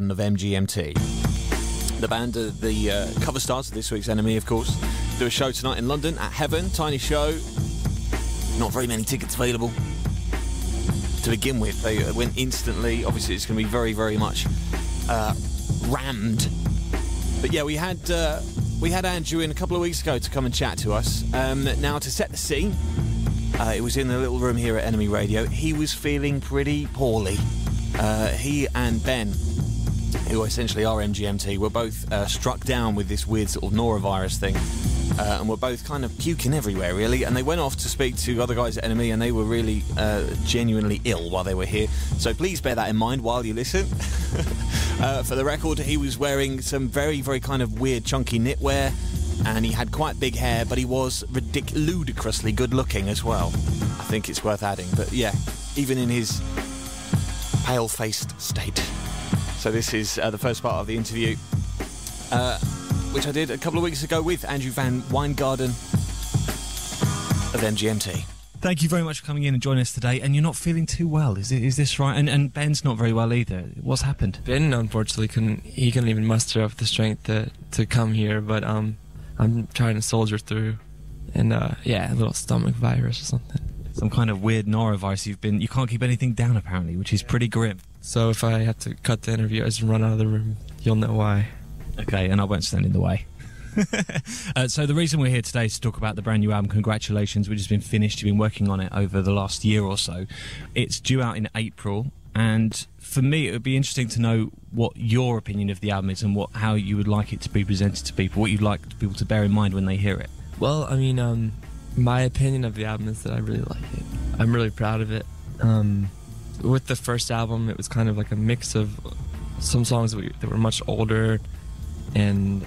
of MGMT. The band are the cover stars of this week's NME, of course. Do a show tonight in London at Heaven, tiny show. Not very many tickets available. To begin with, they went instantly. Obviously, it's going to be very, very much rammed. But yeah, we had Andrew in a couple of weeks ago to come and chat to us. Now, to set the scene, it was in the little room here at NME Radio. He was feeling pretty poorly. He and Ben, who essentially are MGMT, were both struck down with this weird sort of norovirus thing, and were both kind of puking everywhere, really. And they went off to speak to other guys at NME, and they were really genuinely ill while they were here. So please bear that in mind while you listen. For the record, he was wearing some very, very kind of weird, chunky knitwear, and he had quite big hair, but he was ludicrously good-looking as well. I think it's worth adding. But yeah, even in his pale-faced state. So this is the first part of the interview, which I did a couple of weeks ago with Andrew VanWyngarden of MGMT. Thank you very much for coming in and joining us today. And you're not feeling too well, is this right? And Ben's not very well either. What's happened? Ben, unfortunately, couldn't even muster up the strength to come here, but I'm trying to soldier through. And yeah, a little stomach virus or something. Some kind of weird norovirus. You can't keep anything down, apparently, which is pretty grim. So if I have to cut the interview, I just run out of the room. You'll know why. Okay, and I won't stand in the way. So the reason we're here today is to talk about the brand new album, Congratulations, which has been finished. You've been working on it over the last year or so. It's due out in April, and for me it would be interesting to know what your opinion of the album is and how you would like it to be presented to people, what you'd like people to bear in mind when they hear it. Well, I mean, my opinion of the album is that I really like it. I'm really proud of it. With the first album, it was kind of like a mix of some songs that were much older, and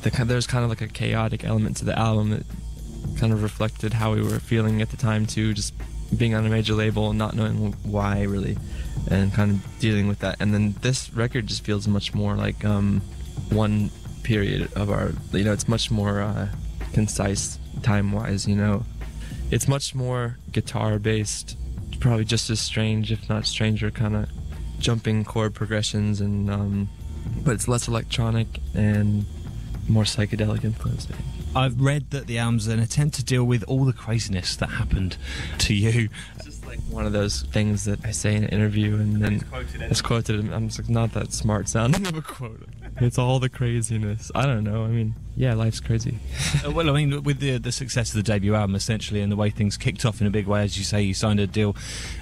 there's kind of like a chaotic element to the album that kind of reflected how we were feeling at the time too, just being on a major label and not knowing why really, and kind of dealing with that. And then this record just feels much more like one period of our, it's much more concise time-wise, It's much more guitar-based, probably just as strange, if not stranger, kind of jumping chord progressions, and but it's less electronic and more psychedelic influence, I think. I've read that the album's an attempt to deal with all the craziness that happened to you. It's just like one of those things that I say in an interview, and then it's quoted, and I'm just like, not that smart sounding of a quote. It's all the craziness. I don't know. I mean, yeah, life's crazy. Well, I mean, with the success of the debut album, essentially, and the way things kicked off in a big way, as you say, you signed a deal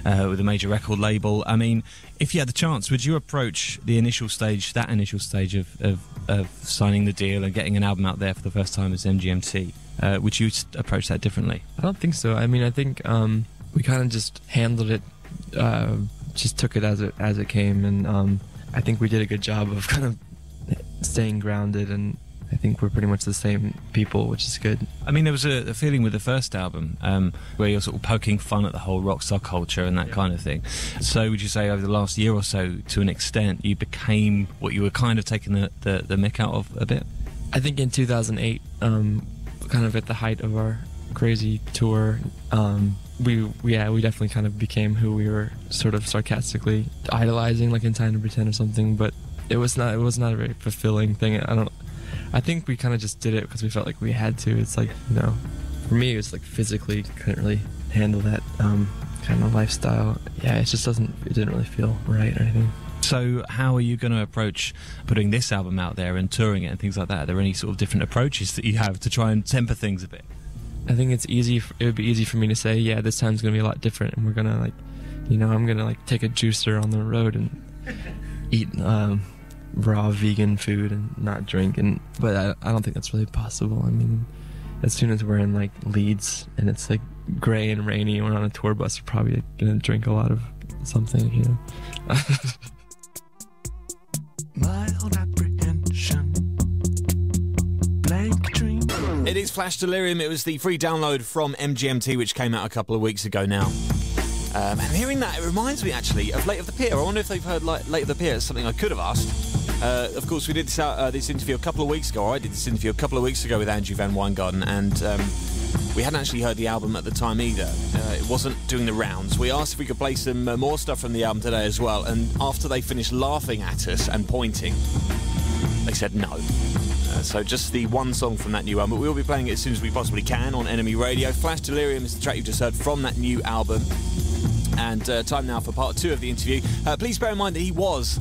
with a major record label. I mean, if you had the chance, would you approach that initial stage of signing the deal and getting an album out there for the first time as MGMT? Would you approach that differently? I don't think so. I mean, I think we kind of just handled it, just took it as it came, and I think we did a good job of kind of staying grounded, and I think we're pretty much the same people, which is good. I mean, there was a feeling with the first album where you're sort of poking fun at the whole rock star culture and that kind of thing. So would you say over the last year or so, to an extent, you became what you were kind of taking the mick out of a bit? I think in 2008, kind of at the height of our crazy tour, we definitely kind of became who we were sort of sarcastically idolizing, like in Time to Pretend or something, but it was not a very fulfilling thing. I think we kind of just did it because we felt like we had to. It's like, for me, it was like physically couldn't really handle that kind of lifestyle. Yeah, it didn't really feel right or anything. So how are you going to approach putting this album out there and touring it and things like that? Are there any sort of different approaches that you have to try and temper things a bit? I think it would be easy for me to say, yeah, this time's going to be a lot different, and we're going to I'm going to take a juicer on the road and eat raw vegan food and not drink, but I don't think that's really possible. I mean, as soon as we're in like Leeds and it's like gray and rainy and we're on a tour bus, we're probably gonna drink a lot of something, Mild apprehension, blank dream. It is Flash Delirium. It was the free download from MGMT, which came out a couple of weeks ago now. And hearing that, it reminds me actually of Late of the Pier. I wonder if they've heard Late of the Pier. It's something I could have asked. Of course, we did this interview a couple of weeks ago, or I did this interview a couple of weeks ago with Andrew VanWyngarden, and We hadn't actually heard the album at the time either. It wasn't doing the rounds. We asked if we could play some more stuff from the album today as well, and after they finished laughing at us and pointing, they said no. So just the one song from that new album, but we will be playing it as soon as we possibly can on NME Radio. Flash Delirium is the track you've just heard from that new album. And time now for part 2 of the interview. Please bear in mind that he was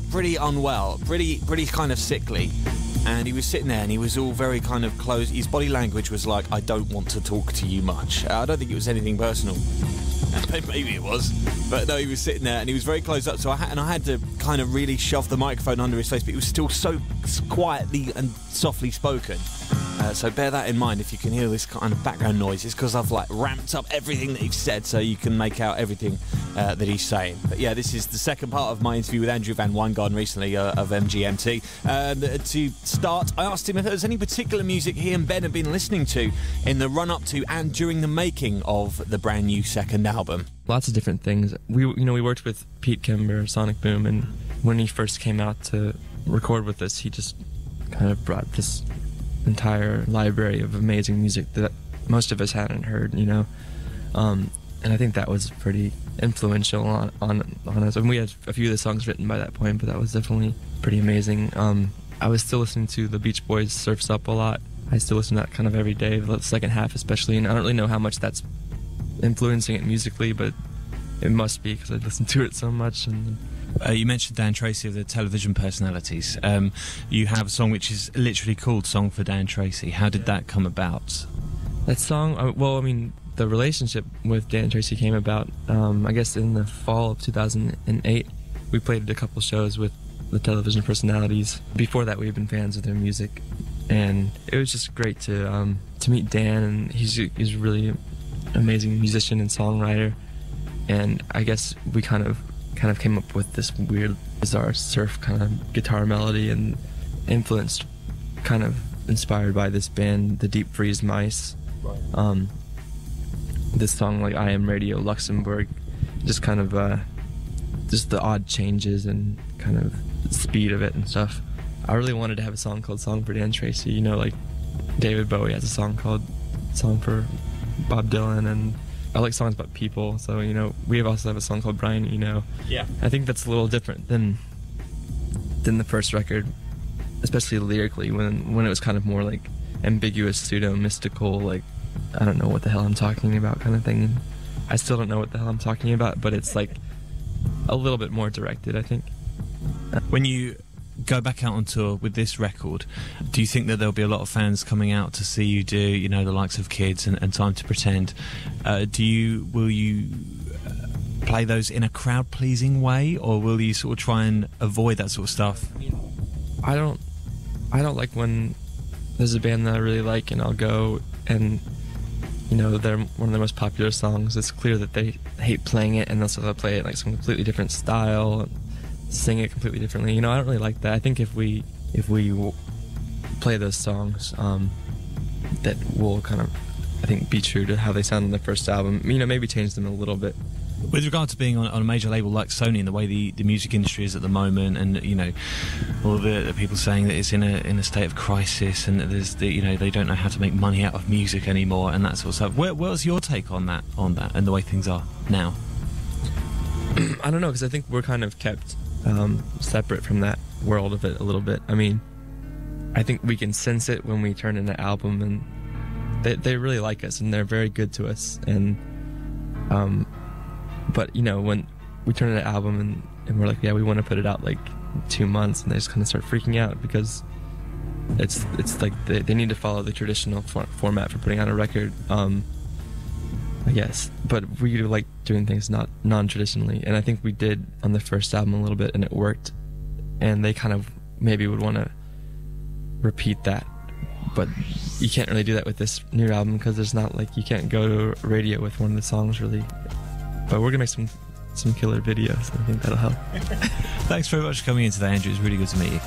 pretty unwell, pretty kind of sickly. And he was sitting there and he was all very kind of close. His body language was like, I don't want to talk to you much. I don't think it was anything personal. Maybe it was. But no, he was sitting there and he was very close up. So I had to kind of really shove the microphone under his face. But it was still so quietly and softly spoken. So bear that in mind if you can hear this kind of background noise. It's because I've like ramped up everything that he's said so you can make out everything that he's saying. But yeah, this is the second part of my interview with Andrew VanWyngarden recently of MGMT. To start, I asked him if there was any particular music he and Ben had been listening to in the run-up to and during the making of the brand new second album. Lots of different things. We worked with Pete Kimber, Sonic Boom, and when he first came out to record with us, he just kind of brought this entire library of amazing music that most of us hadn't heard, and I think that was pretty influential on us. And we had a few of the songs written by that point, but that was definitely pretty amazing. I was still listening to the Beach Boys' Surf's Up a lot. I still listen to that kind of every day, the second half especially, and I don't really know how much that's influencing it musically, but it must be because I listen to it so much. And you mentioned Dan Tracy of the Television Personalities. You have a song which is literally called Song for Dan Tracy. How did that come about? That song, the relationship with Dan Tracy came about, I guess, in the fall of 2008. We played a couple shows with the Television Personalities. Before that, we've been fans of their music, and it was just great to meet Dan. And he's a really amazing musician and songwriter. And I guess we kind of came up with this weird, bizarre surf kind of guitar melody, and influenced, kind of inspired by this band, the Deep Freeze Mice. This song, like I Am Radio Luxembourg, just kind of just the odd changes and kind of the speed of it and stuff. I really wanted to have a song called Song for Dan Tracy. Like David Bowie has a song called Song for Bob Dylan, and I like songs about people, so we also have a song called Brian. Yeah. I think that's a little different than the first record, especially lyrically, when it was kind of more like ambiguous, pseudo mystical, like I don't know what the hell I'm talking about kind of thing. I still don't know what the hell I'm talking about, but it's like a little bit more directed, I think. When you go back out on tour with this record, do you think that there'll be a lot of fans coming out to see you do, the likes of Kids and Time to Pretend? Will you play those in a crowd-pleasing way, or will you sort of try and avoid that sort of stuff? I don't like when there's a band that I really like and I'll go and they're one of their most popular songs. It's clear that they hate playing it, and they'll play it in like some completely different style and sing it completely differently. I don't really like that. I think if we play those songs, that will kind of, I think, be true to how they sound in the first album. Maybe change them a little bit. With regard to being on a major label like Sony and the way the music industry is at the moment, and all the people saying that it's in a state of crisis, and that there's they don't know how to make money out of music anymore and that sort of stuff. What's your take on that and the way things are now? I don't know, because I think we're kind of kept separate from that world of it a little bit. I think we can sense it when we turn in an album, and they really like us and they're very good to us, and but when we turn in an album and we're like, yeah, we want to put it out like 2 months, and they just kind of start freaking out because it's like they need to follow the traditional format for putting out a record, I guess. But we like doing things not non-traditionally, and I think we did on the first album a little bit, and it worked, and they kind of maybe would want to repeat that, but you can't really do that with this new album because there's not, like, you can't go to radio with one of the songs really. But we're gonna make some killer videos. I think that'll help. Thanks very much for coming in today, Andrew. It's really good to meet you.